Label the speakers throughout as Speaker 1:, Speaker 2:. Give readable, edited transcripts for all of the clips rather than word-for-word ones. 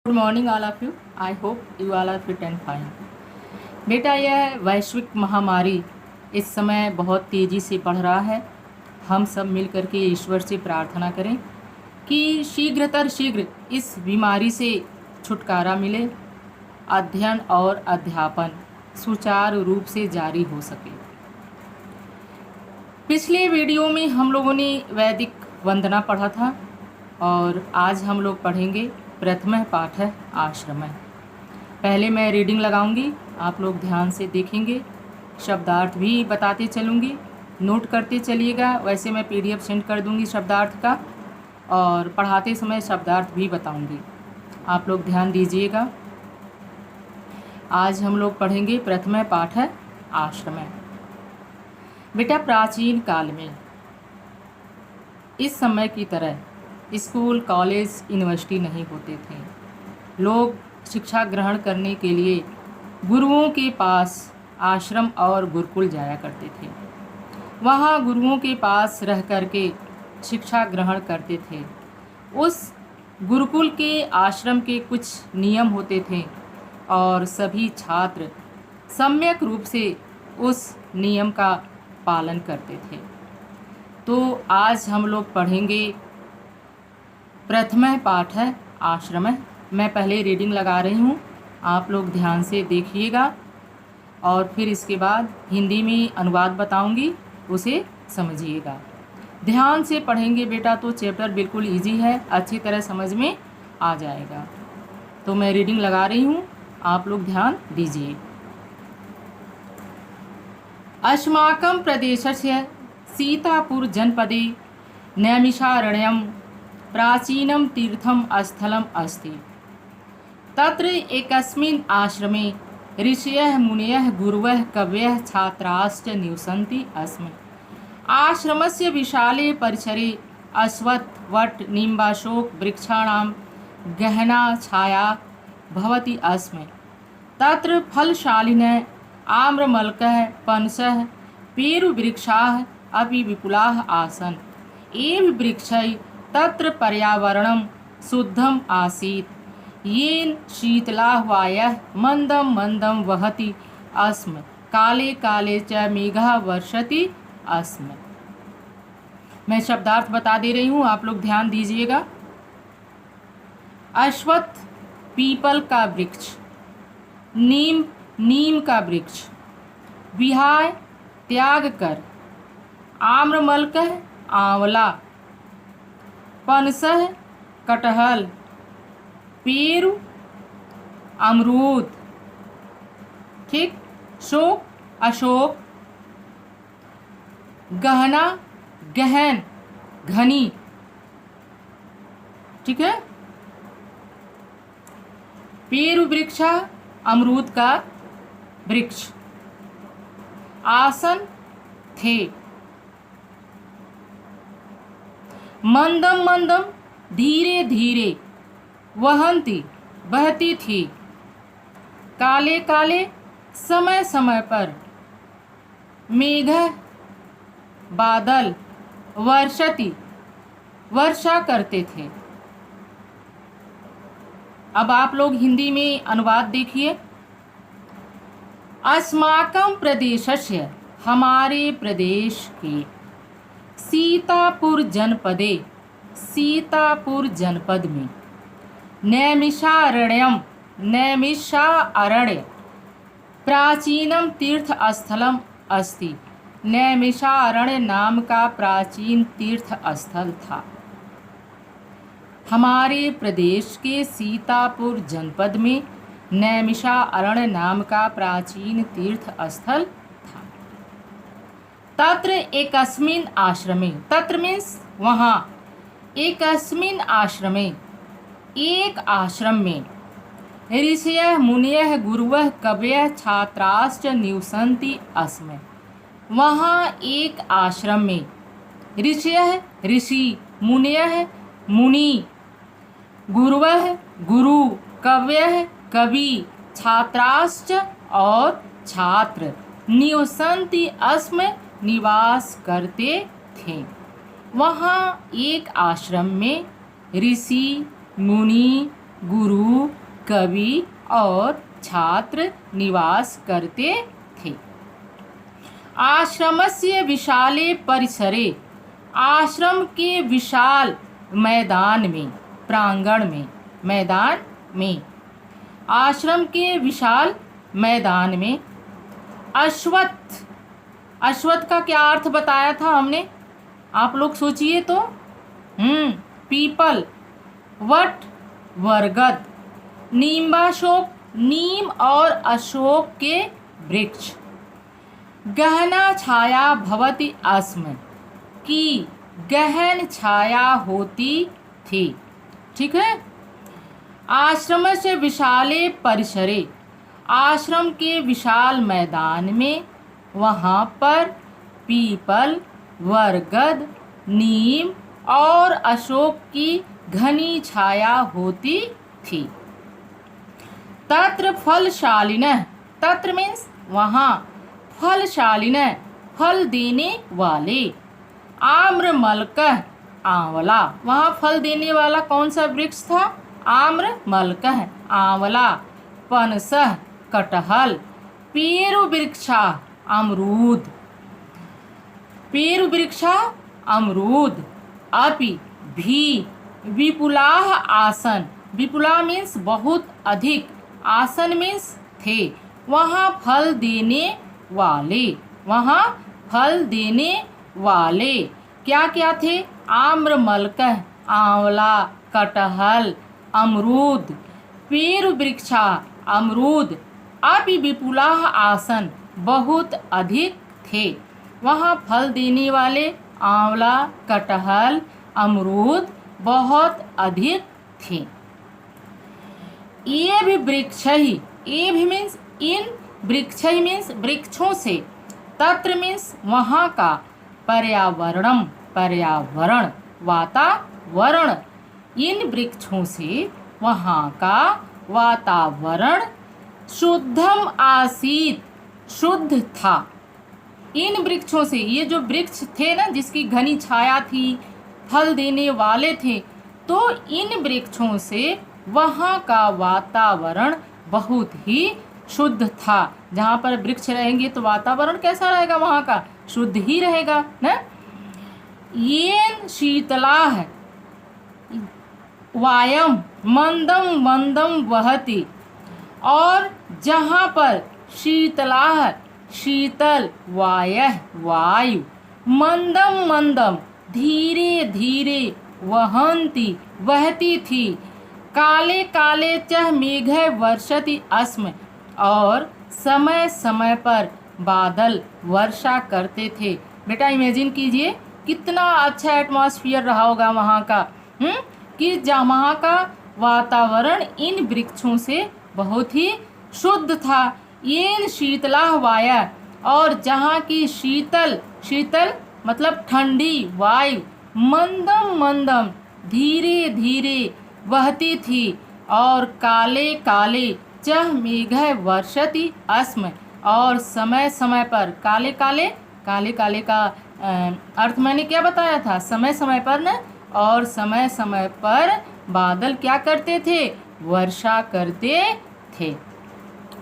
Speaker 1: Good morning all of you. I hope you all are fit and fine. बेटा, यह वैश्विक महामारी इस समय बहुत तेज़ी से बढ़ रहा है। हम सब मिल कर के ईश्वर से प्रार्थना करें कि शीघ्रतर शीघ्र इस बीमारी से छुटकारा मिले, अध्ययन और अध्यापन सुचारू रूप से जारी हो सके। पिछले वीडियो में हम लोगों ने वैदिक वंदना पढ़ा था और आज हम लोग पढ़ेंगे प्रथम पाठ आश्रम। पहले मैं रीडिंग लगाऊंगी, आप लोग ध्यान से देखेंगे, शब्दार्थ भी बताते चलूँगी, नोट करते चलिएगा। वैसे मैं PDF सेंड कर दूंगी शब्दार्थ का और पढ़ाते समय शब्दार्थ भी बताऊंगी, आप लोग ध्यान दीजिएगा। आज हम लोग पढ़ेंगे प्रथम पाठ आश्रम। बेटा, प्राचीन काल में इस समय की तरह स्कूल, कॉलेज, यूनिवर्सिटी नहीं होते थे। लोग शिक्षा ग्रहण करने के लिए गुरुओं के पास आश्रम और गुरुकुल जाया करते थे। वहाँ गुरुओं के पास रह कर के शिक्षा ग्रहण करते थे। उस गुरुकुल के आश्रम के कुछ नियम होते थे और सभी छात्र सम्यक रूप से उस नियम का पालन करते थे। तो आज हम लोग पढ़ेंगे प्रथम पाठ आश्रम। मैं पहले रीडिंग लगा रही हूँ, आप लोग ध्यान से देखिएगा और फिर इसके बाद हिंदी में अनुवाद बताऊंगी, उसे समझिएगा। ध्यान से पढ़ेंगे बेटा तो चैप्टर बिल्कुल इजी है, अच्छी तरह समझ में आ जाएगा। तो मैं रीडिंग लगा रही हूँ, आप लोग ध्यान दीजिए। अस्माकं प्रदेशस्य सीतापुर जनपदे नैमिषारण्यं प्राचीनं तीर्थम स्थलम् अस्ति। तत्र एकस्मिन् आश्रमे ऋषयः मुनयः गुरवः कवयः छात्राश्च निवसन्ति स्म। आश्रमस्य विशाले परिसरे अश्वत्थ, वट, निम्बाशोक वृक्षाणां गहना छाया भवति स्म। तत्र फलशालिनः आम्रमल्कः, पनसः, पेरुवृक्षाः अपि विपुलाः आसन्। एव वृक्षैः तत्र पर्यावरणं शुद्धम् आसीत्, येन शीतला वायः मन्दं मन्दं वहति स्म। काले काले च मेघः वर्षति स्म। मैं शब्दार्थ बता दे रही हूँ, आप लोग ध्यान दीजिएगा। अश्वत्थ पीपल का वृक्ष, नीम का वृक्ष, विहाय त्याग कर, आम्रमल्कः आंवला, पनसः कटहल, पेरू अमरूद, ठीक, शोक अशोक, गहना गहन घनी, ठीक है, पेरू वृक्षा अमरूद का वृक्ष, आसन थे, मंदम मंदम धीरे धीरे, वहंती बहती थी, काले काले समय समय पर, मेघ बादल वर्षति वर्षा करते थे। अब आप लोग हिंदी में अनुवाद देखिए। अस्माकं प्रदेशस्य हमारे प्रदेश के, सीतापुर जनपदे सीतापुर जनपद में, नैमिषारण्यम नैमिषारण्य प्राचीनम तीर्थ स्थलम अस्ति। नैमिषारण्य नाम का प्राचीन तीर्थ स्थल था। हमारे प्रदेश के सीतापुर जनपद में नैमिषारण्य नाम का प्राचीन तीर्थ स्थल था। तत्र एकस्मिन् आश्रमे, तत्र मीन्स वहाँ, एकस्मिन् आश्रमे एक आश्रम में, ऋषयः मुनयः गुरवः कवयः छात्राश्च निवसन्ति स्म। वहाँ एक आश्रम में ऋषयः ऋषि, मुनयः मुनि, गुरवः गुरु, कवयः कवि, छात्राश्च और छात्र, निवसन्ति स्म निवास करते थे। वहाँ एक आश्रम में ऋषि, मुनि, गुरु, कवि और छात्र निवास करते थे। आश्रमस्य विशाले परिसरे, आश्रम के विशाल मैदान में, प्रांगण में, मैदान में, आश्रम के विशाल मैदान में अश्वत्थ, अश्वत्थ का क्या अर्थ बताया था हमने, आप लोग सोचिए तो। पीपल, वट बरगद, नीम्बाशोक, नीम और अशोक के वृक्ष, गहना छाया भवति अस्म, की गहन छाया होती थी। ठीक है। आश्रम से विशाले परिसरे, आश्रम के विशाल मैदान में, वहाँ पर पीपल, बरगद, नीम और अशोक की घनी छाया होती थी। तत्र फलशालिनः, तत्र मीन्स वहाँ, फलशालिनः फल देने वाले, आम्रमल्कः आंवला, वहाँ फल देने वाला कौन सा वृक्ष था, आम्रमल्कः आंवला, पनसः कटहल, पेरु वृक्षा अमरूद, पेरु वृक्षा अमरूद, अपि भी विपुलाः आसन, विपुला मीन्स बहुत अधिक, आसन मीन्स थे, वहाँ फल देने वाले, वहाँ फल देने वाले क्या क्या थे, आम्रमल्कः आंवला, कटहल, अमरूद, पेरु वृक्षा अमरूद, अपि विपुलाः आसन बहुत अधिक थे, वहाँ फल देने वाले आंवला, कटहल, अमरूद बहुत अधिक थे। ये भी वृक्ष ही, ये भी मीन्स इन, वृक्ष ही मीन्स वृक्षों से, तत्र मीन्स वहाँ का, पर्यावरणम पर्यावरण, वातावरण, इन वृक्षों से वहाँ का वातावरण शुद्धम आसीत, शुद्ध था। इन वृक्षों से, ये जो वृक्ष थे ना जिसकी घनी छाया थी, फल देने वाले थे, तो इन वृक्षों से वहाँ का वातावरण बहुत ही शुद्ध था। जहाँ पर वृक्ष रहेंगे तो वातावरण कैसा रहेगा, वहाँ का शुद्ध ही रहेगा ना। येन शीतलाः वायम मंदम मंदम वहति, और जहाँ पर शीतलाः शीतल, वायः वायु, मंदम मंदम धीरे धीरे, वहन्ति बहती थी, काले काले च मेघ वर्षति अस्म, और समय समय पर बादल वर्षा करते थे। बेटा इमेजिन कीजिए कितना अच्छा एटमॉस्फेयर रहा होगा वहाँ का, कि वहाँ का वातावरण इन वृक्षों से बहुत ही शुद्ध था। येन शीतलाः वायः, और जहाँ की शीतल, शीतल मतलब ठंडी वायु, मंदम मंदम धीरे धीरे बहती थी, और काले काले चह मेघ वर्षति अस्म, और समय समय पर, काले काले, काले काले का अर्थ मैंने क्या बताया था, समय समय पर न, और समय समय पर बादल क्या करते थे, वर्षा करते थे।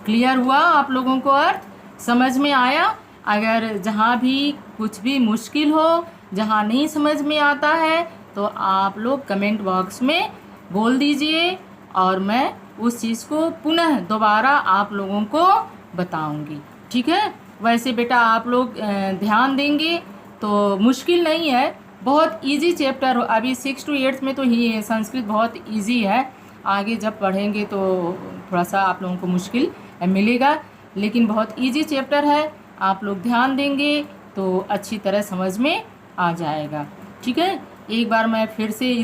Speaker 1: क्लियर हुआ आप लोगों को, अर्थ समझ में आया। अगर जहाँ भी कुछ भी मुश्किल हो, जहाँ नहीं समझ में आता है, तो आप लोग कमेंट बॉक्स में बोल दीजिए, और मैं उस चीज़ को पुनः दोबारा आप लोगों को बताऊंगी। ठीक है। वैसे बेटा आप लोग ध्यान देंगे तो मुश्किल नहीं है, बहुत इजी चैप्टर। अभी 6 to 8 में तो ही संस्कृत बहुत इजी है, आगे जब पढ़ेंगे तो थोड़ा सा आप लोगों को मुश्किल मिलेगा, लेकिन बहुत इजी चैप्टर है। आप लोग ध्यान देंगे तो अच्छी तरह समझ में आ जाएगा। ठीक है। एक बार मैं फिर से इस